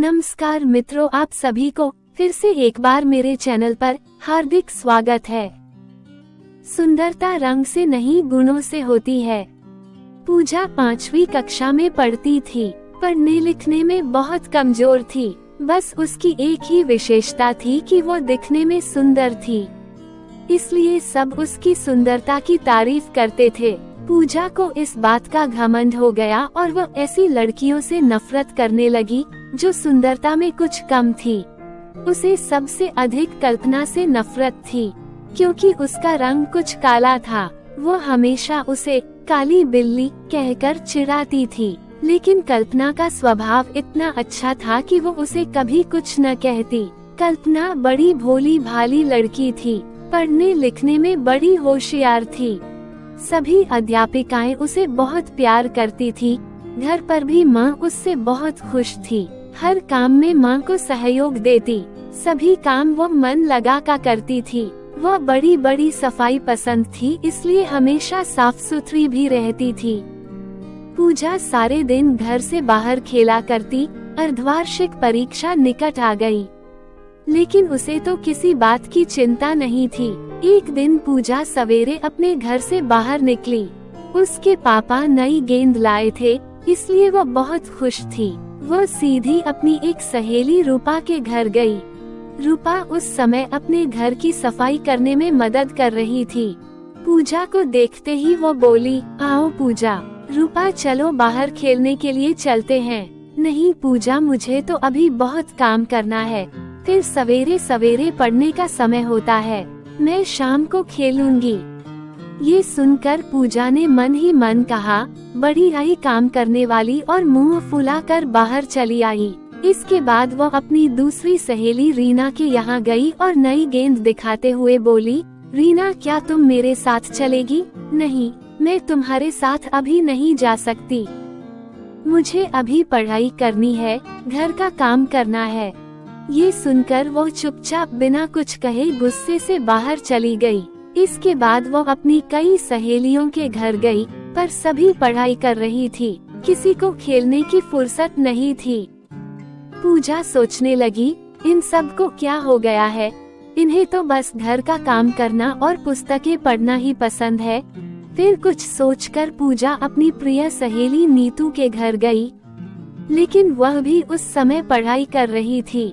नमस्कार मित्रों, आप सभी को फिर से एक बार मेरे चैनल पर हार्दिक स्वागत है। सुंदरता रंग से नहीं गुणों से होती है। पूजा 5वीं कक्षा में पढ़ती थी। पढ़ने लिखने में बहुत कमजोर थी। बस उसकी एक ही विशेषता थी कि वो दिखने में सुंदर थी, इसलिए सब उसकी सुंदरता की तारीफ करते थे। पूजा को इस बात का घमंड हो गया और वो ऐसी लड़कियों से नफरत करने लगी जो सुंदरता में कुछ कम थी। उसे सबसे अधिक कल्पना से नफरत थी, क्योंकि उसका रंग कुछ काला था। वो हमेशा उसे काली बिल्ली कहकर चिढ़ाती थी, लेकिन कल्पना का स्वभाव इतना अच्छा था कि वो उसे कभी कुछ न कहती। कल्पना बड़ी भोली भाली लड़की थी, पढ़ने लिखने में बड़ी होशियार थी। सभी अध्यापिकाएं उसे बहुत प्यार करती थी। घर पर भी माँ उससे बहुत खुश थी। हर काम में माँ को सहयोग देती। सभी काम वो मन लगा कर करती थी। वह बड़ी बड़ी सफाई पसंद थी, इसलिए हमेशा साफ सुथरी भी रहती थी। पूजा सारे दिन घर से बाहर खेला करती। अर्धवार्षिक परीक्षा निकट आ गई, लेकिन उसे तो किसी बात की चिंता नहीं थी। एक दिन पूजा सवेरे अपने घर से बाहर निकली। उसके पापा नई गेंद लाए थे, इसलिए वो बहुत खुश थी। वो सीधी अपनी एक सहेली रूपा के घर गई। रूपा उस समय अपने घर की सफाई करने में मदद कर रही थी। पूजा को देखते ही वो बोली, आओ पूजा। रूपा, चलो बाहर खेलने के लिए चलते हैं। नहीं पूजा, मुझे तो अभी बहुत काम करना है, फिर सवेरे सवेरे पढ़ने का समय होता है। मैं शाम को खेलूंगी। ये सुनकर पूजा ने मन ही मन कहा, बड़ी आई काम करने वाली, और मुंह फुलाकर बाहर चली आई। इसके बाद वो अपनी दूसरी सहेली रीना के यहाँ गई और नई गेंद दिखाते हुए बोली, रीना, क्या तुम मेरे साथ चलेगी? नहीं, मैं तुम्हारे साथ अभी नहीं जा सकती। मुझे अभी पढ़ाई करनी है, घर का काम करना है। ये सुनकर वो चुपचाप बिना कुछ कहे गुस्से से बाहर चली गई। इसके बाद वो अपनी कई सहेलियों के घर गई, पर सभी पढ़ाई कर रही थी। किसी को खेलने की फुर्सत नहीं थी। पूजा सोचने लगी, इन सब को क्या हो गया है? इन्हें तो बस घर का काम करना और पुस्तकें पढ़ना ही पसंद है। फिर कुछ सोचकर पूजा अपनी प्रिय सहेली नीतू के घर गई, लेकिन वह भी उस समय पढ़ाई कर रही थी।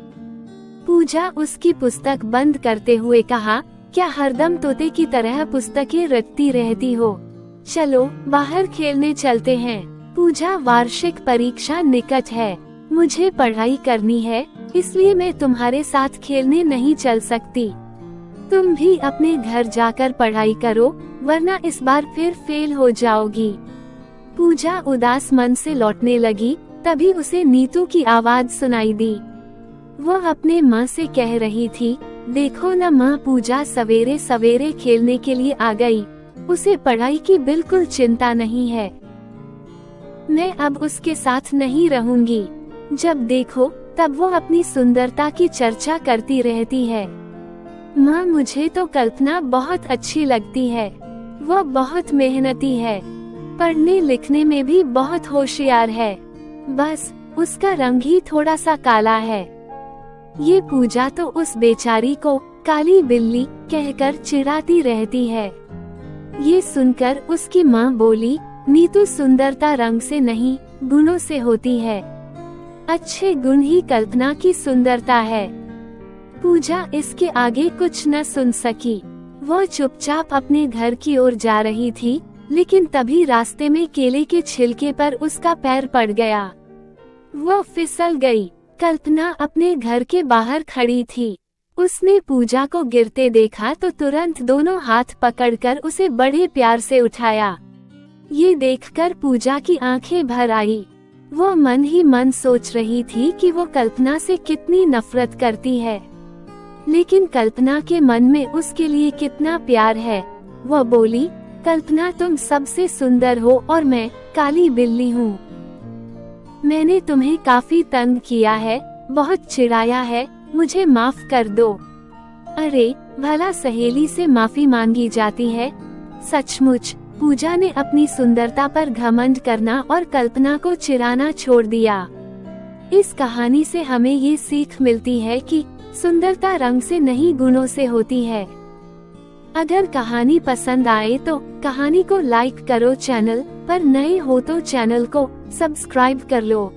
पूजा उसकी पुस्तक बंद करते हुए कहा, क्या हरदम तोते की तरह पुस्तकें रटती रहती हो? चलो बाहर खेलने चलते हैं। पूजा, वार्षिक परीक्षा निकट है, मुझे पढ़ाई करनी है, इसलिए मैं तुम्हारे साथ खेलने नहीं चल सकती। तुम भी अपने घर जाकर पढ़ाई करो, वरना इस बार फिर फेल हो जाओगी। पूजा उदास मन से लौटने लगी, तभी उसे नीतू की आवाज सुनाई दी। वह अपने माँ से कह रही थी, देखो न माँ, पूजा सवेरे सवेरे खेलने के लिए आ गई। उसे पढ़ाई की बिल्कुल चिंता नहीं है। मैं अब उसके साथ नहीं रहूंगी। जब देखो तब वो अपनी सुंदरता की चर्चा करती रहती है। माँ, मुझे तो कल्पना बहुत अच्छी लगती है। वह बहुत मेहनती है, पढ़ने लिखने में भी बहुत होशियार है। बस उसका रंग ही थोड़ा सा काला है। ये पूजा तो उस बेचारी को काली बिल्ली कहकर चिढ़ाती रहती है। ये सुनकर उसकी माँ बोली, नीतू, सुंदरता रंग से नहीं गुणों से होती है। अच्छे गुण ही कल्पना की सुंदरता है। पूजा इसके आगे कुछ न सुन सकी। वह चुपचाप अपने घर की ओर जा रही थी, लेकिन तभी रास्ते में केले के छिलके पर उसका पैर पड़ गया। वह फिसल गई। कल्पना अपने घर के बाहर खड़ी थी। उसने पूजा को गिरते देखा तो तुरंत दोनों हाथ पकड़कर उसे बड़े प्यार से उठाया। ये देखकर पूजा की आंखें भर आई। वो मन ही मन सोच रही थी कि वो कल्पना से कितनी नफरत करती है, लेकिन कल्पना के मन में उसके लिए कितना प्यार है। वो बोली, कल्पना, तुम सबसे सुंदर हो और मैं काली बिल्ली हूँ। मैंने तुम्हें काफी तंग किया है, बहुत चिढ़ाया है, मुझे माफ कर दो। अरे भला सहेली से माफी मांगी जाती है? सचमुच पूजा ने अपनी सुंदरता पर घमंड करना और कल्पना को चिढ़ाना छोड़ दिया। इस कहानी से हमें ये सीख मिलती है कि सुंदरता रंग से नहीं गुणों से होती है। अगर कहानी पसंद आए तो कहानी को लाइक करो, चैनल पर नए हो तो चैनल को सब्सक्राइब कर लो।